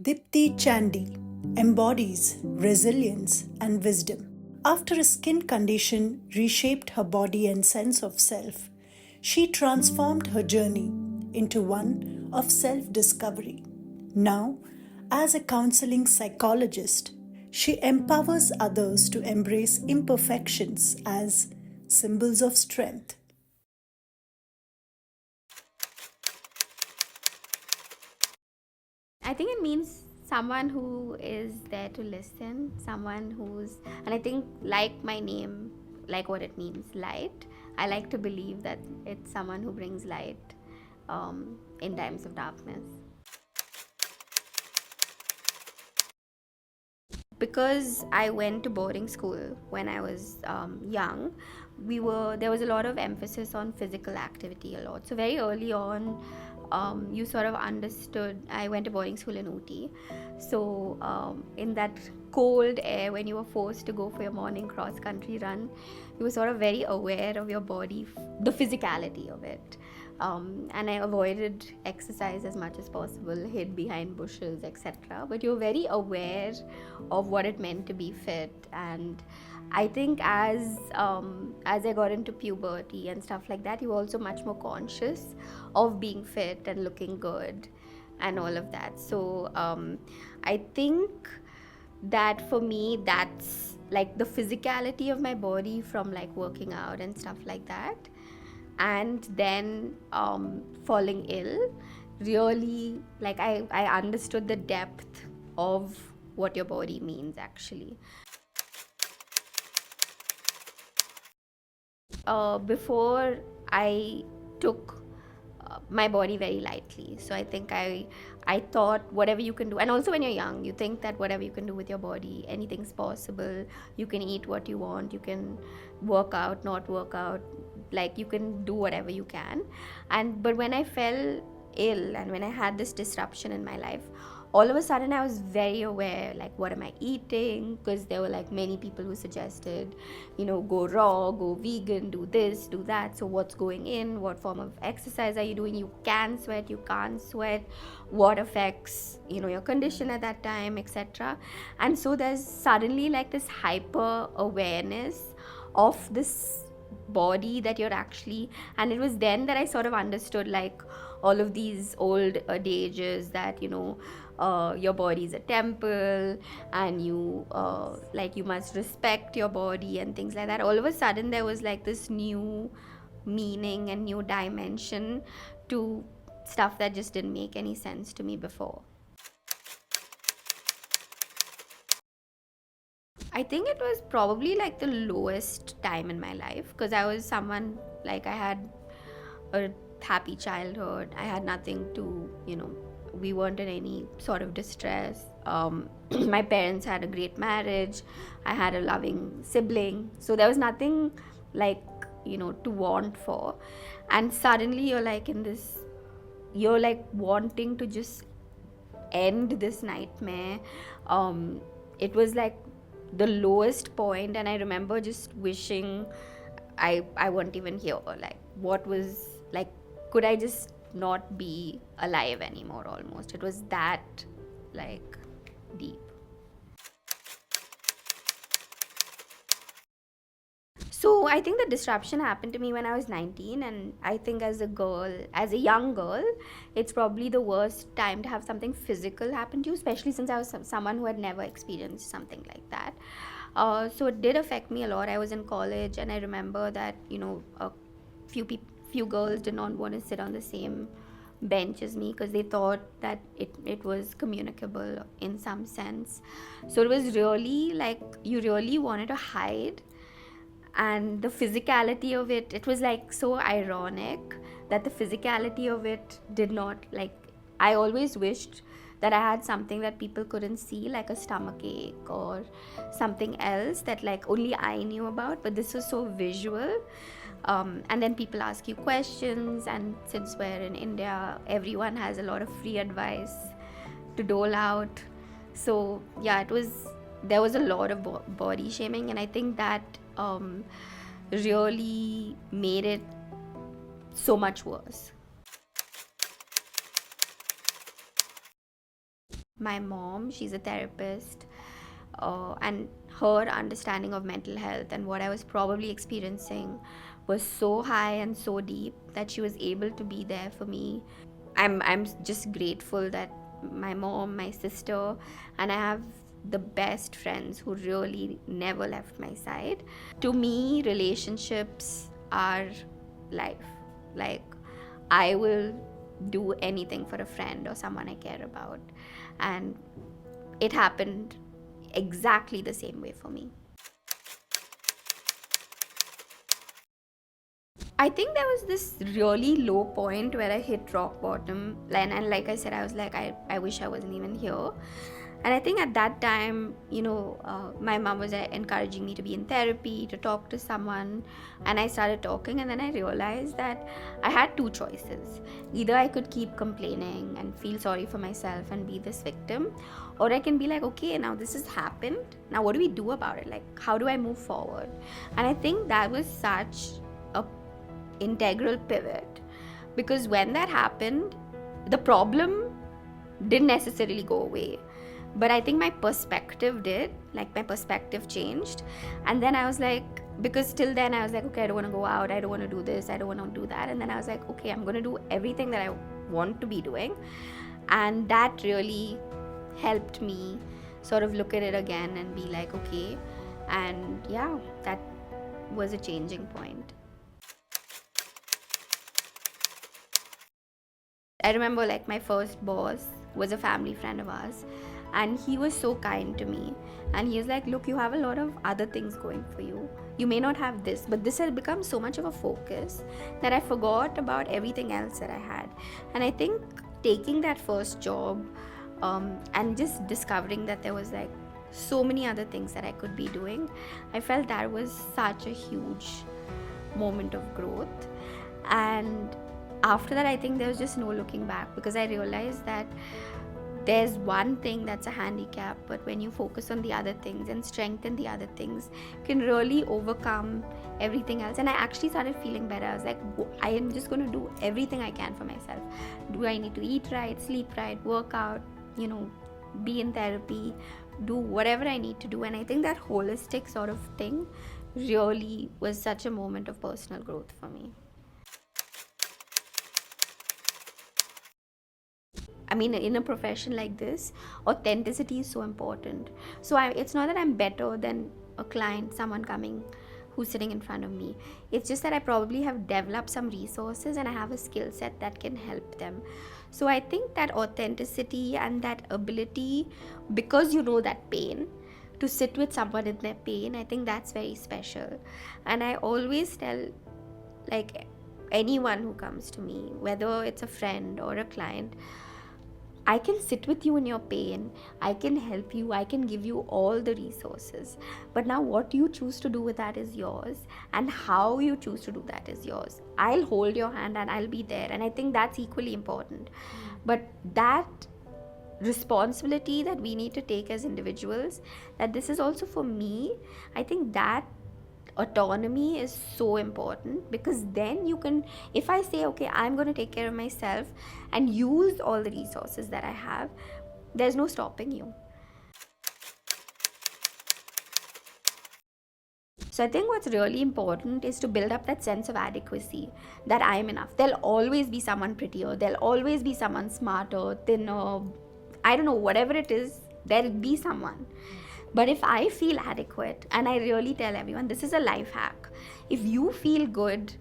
Deepti Chandy embodies resilience and wisdom. After a skin condition reshaped her body and sense of self, she transformed her journey into one of self discovery. Now, as a counseling psychologist, she empowers others to embrace imperfections as symbols of strength. I think it means someone who is there to listen, someone who's, and I think, like my name, like what it means, light. I like to believe that it's someone who brings light in times of darkness. Because I went to boarding school when I was young, there was a lot of emphasis on physical activity a lot. So very early on, you sort of understood. I went to boarding school in Ooty, so in that cold air, when you were forced to go for your morning cross country run, you were sort of very aware of your body, the physicality of it. And I avoided exercise as much as possible, hid behind bushes, etc. But you're very aware of what it meant to be fit. And I think as I got into puberty and stuff like that, you're also much more conscious of being fit and looking good and all of that. So I think that for me, that's like the physicality of my body from like working out and stuff like that, and then falling ill really, like, I understood the depth of what your body means actually. Before, I took my body very lightly. So I think I thought whatever you can do, and also when you're young, you think that whatever you can do with your body, anything's possible. You can eat what you want, you can work out, not work out, like you can do whatever you can. And but when I fell ill and when I had this disruption in my life, all of a sudden I was very aware, like, what am I eating? Because there were like many people who suggested, go raw, go vegan, do this, do that. So what's going in? What form of exercise are you doing? You can sweat, you can't sweat. What affects your condition at that time, etc. And so there's suddenly like this hyper awareness of this body that you're actually. And it was then that I sort of understood, like, all of these old adages that your body is a temple, and you must respect your body and things like that. All of a sudden there was like this new meaning and new dimension to stuff that just didn't make any sense to me before. I think it was probably like the lowest time in my life, because I was someone, like, I had a happy childhood. I had nothing to, we weren't in any sort of distress. My parents had a great marriage. I had a loving sibling. So there was nothing like, to want for. And suddenly you're like wanting to just end this nightmare. It was like the lowest point, and I remember just wishing I weren't even here. Like, what was, like, could I just not be alive anymore? Almost, it was that, like, deep. So I think the disruption happened to me when I was 19, and I think as a young girl, it's probably the worst time to have something physical happen to you, especially since I was someone who had never experienced something like that. So it did affect me a lot. I was in college, and I remember that a few girls did not want to sit on the same bench as me because they thought that it was communicable in some sense. So it was really like you really wanted to hide, and the physicality of it was like so ironic that the physicality of it did not, like, I always wished that I had something that people couldn't see, like a stomach ache or something else that like only I knew about, but this was so visual. And then people ask you questions, and since we're in India, everyone has a lot of free advice to dole out. So yeah, there was a lot of body shaming, and I think that really made it so much worse. my mom, she's a therapist, and her understanding of mental health and what I was probably experiencing was so high and so deep that she was able to be there for me. I'm just grateful that my mom, my sister, and I have the best friends who really never left my side. To me, relationships are life. Like, I will do anything for a friend or someone I care about. And it happened exactly the same way for me. I think there was this really low point where I hit rock bottom. And like I said, I was like, I wish I wasn't even here. And I think at that time, my mom was encouraging me to be in therapy, to talk to someone. And I started talking, and then I realized that I had two choices. Either I could keep complaining and feel sorry for myself and be this victim, or I can be like, okay, now this has happened. Now what do we do about it? Like, how do I move forward? And I think that was such a integral pivot, because when that happened, the problem didn't necessarily go away, but I think my perspective did. Like, my perspective changed. And then I was like, because till then I was like, okay, I don't want to go out, I don't want to do this, I don't want to do that. And then I was like, okay, I'm going to do everything that I want to be doing. And that really helped me sort of look at it again and be like, okay. And yeah, that was a changing point. I remember, like, my first boss was a family friend of ours, and he was so kind to me. And he was like, look, you have a lot of other things going for you. You may not have this, but this has become so much of a focus that I forgot about everything else that I had. And I think taking that first job, and just discovering that there was like so many other things that I could be doing, I felt that was such a huge moment of growth. And after that, I think there was just no looking back, because I realized that there's one thing that's a handicap, but when you focus on the other things and strengthen the other things, you can really overcome everything else. And I actually started feeling better. I was like, I am just going to do everything I can for myself. Do I need to eat right, sleep right, work out, be in therapy, do whatever I need to do? And I think that holistic sort of thing really was such a moment of personal growth for me. I mean, in a profession like this, authenticity is so important. So it's not that I'm better than a client, someone coming who's sitting in front of me. It's just that I probably have developed some resources and I have a skill set that can help them. So I think that authenticity and that ability, because you know that pain, to sit with someone in their pain, I think that's very special. And I always tell, like, anyone who comes to me, whether it's a friend or a client, I can sit with you in your pain, I can help you, I can give you all the resources. But now what you choose to do with that is yours, and how you choose to do that is yours. I'll hold your hand and I'll be there, and I think that's equally important. But that responsibility that we need to take as individuals, that this is also for me, I think that autonomy is so important, because then you can, if I say, okay, I'm going to take care of myself and use all the resources that I have, there's no stopping you. So I think what's really important is to build up that sense of adequacy, that I am enough. There'll always be someone prettier, there'll always be someone smarter, thinner, I don't know, whatever it is, there'll be someone. But if I feel adequate, and I really tell everyone, this is a life hack. If you feel good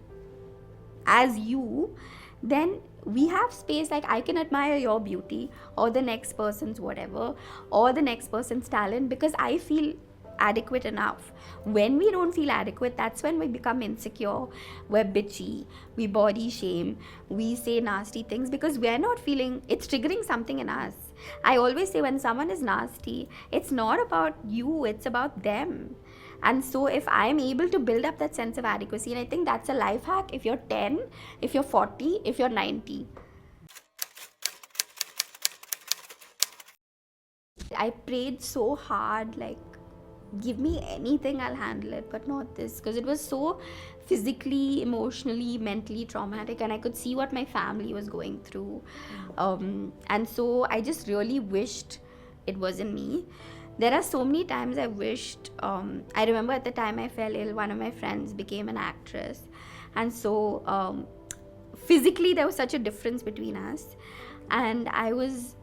as you, then we have space. Like, I can admire your beauty or the next person's whatever, or the next person's talent, because I feel adequate enough. When we don't feel adequate, that's when we become insecure, we're bitchy, we body shame, we say nasty things, because we're not feeling, it's triggering something in us. I always say, when someone is nasty, it's not about you, it's about them. And so if I'm able to build up that sense of adequacy, and I think that's a life hack, if you're 10, if you're 40, if you're 90. I prayed so hard, like, give me anything, I'll handle it, but not this, because it was so physically, emotionally, mentally traumatic, and I could see what my family was going through. And so I just really wished it wasn't me. There are so many times I wished, I remember at the time I fell ill, one of my friends became an actress, and so physically there was such a difference between us, and I was,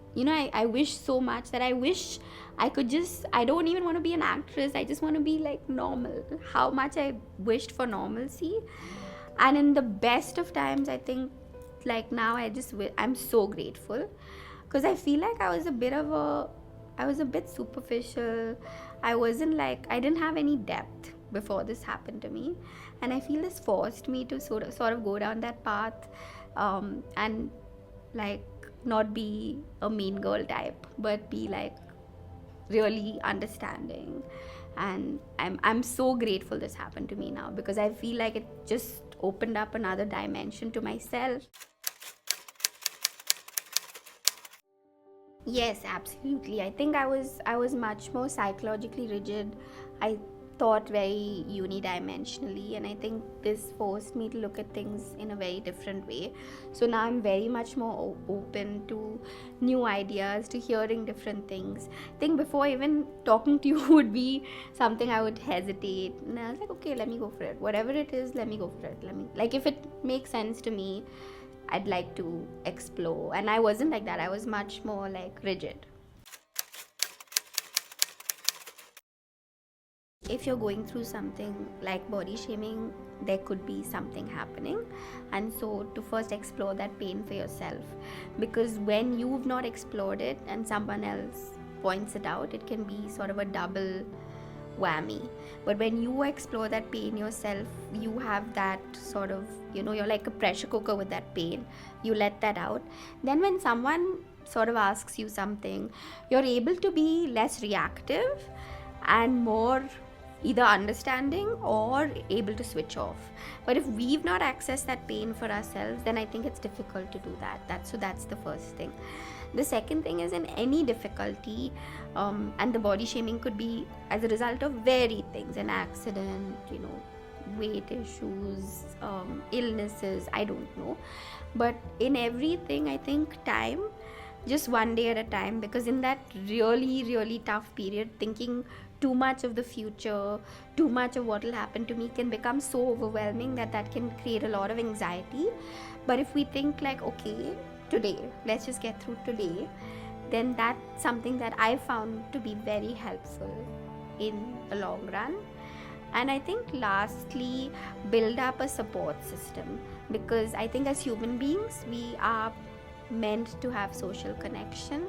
I wish so much that I wish I could just, I don't even want to be an actress, I just want to be like normal. How much I wished for normalcy. And in the best of times, I think, like now I'm so grateful, because I feel like I was a bit superficial. I didn't have any depth before this happened to me, and I feel this forced me to sort of go down that path, and like not be a mean girl type, but be like really understanding. And I'm so grateful this happened to me now, because I feel like it just opened up another dimension to myself. Yes, absolutely. I think I was much more psychologically rigid. I thought very unidimensionally, and I think this forced me to look at things in a very different way. So now I'm very much more open to new ideas, to hearing different things. I think before even talking to you would be something I would hesitate, and I was like, okay, let me go for it. Whatever it is, let me go for it. Like if it makes sense to me, I'd like to explore. And I wasn't like that. I was much more like rigid. If you're going through something like body shaming, there could be something happening. And so to first explore that pain for yourself, because when you've not explored it and someone else points it out, it can be sort of a double whammy. But when you explore that pain yourself, you have that sort of, you're like a pressure cooker with that pain. You let that out. Then when someone sort of asks you something, you're able to be less reactive and more either understanding or able to switch off. But if we've not accessed that pain for ourselves, then I think it's difficult to do that. That's the first thing. The second thing is, in any difficulty, and the body shaming could be as a result of varied things, an accident, weight issues, illnesses, I don't know. But in everything, I think time, just one day at a time, because in that really, really tough period, thinking too much of the future, too much of what will happen to me can become so overwhelming that can create a lot of anxiety. But if we think like, okay, today, let's just get through today, then that's something that I found to be very helpful in the long run. And I think lastly, build up a support system, because I think as human beings, we are meant to have social connection,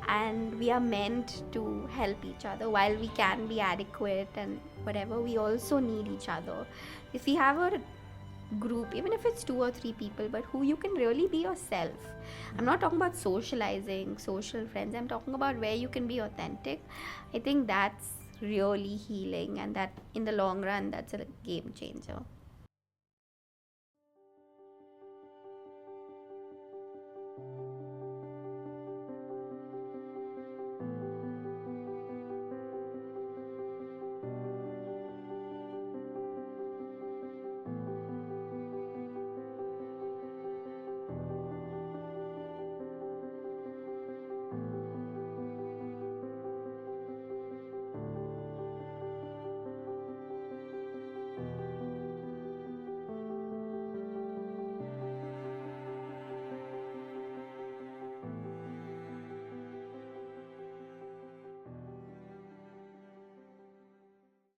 and we are meant to help each other. While we can be adequate and whatever, we also need each other. If we have a group, even if it's 2 or 3 people, but who you can really be yourself. I'm not talking about socializing, social friends. I'm talking about where you can be authentic. I think that's really healing, and that in the long run, that's a game changer.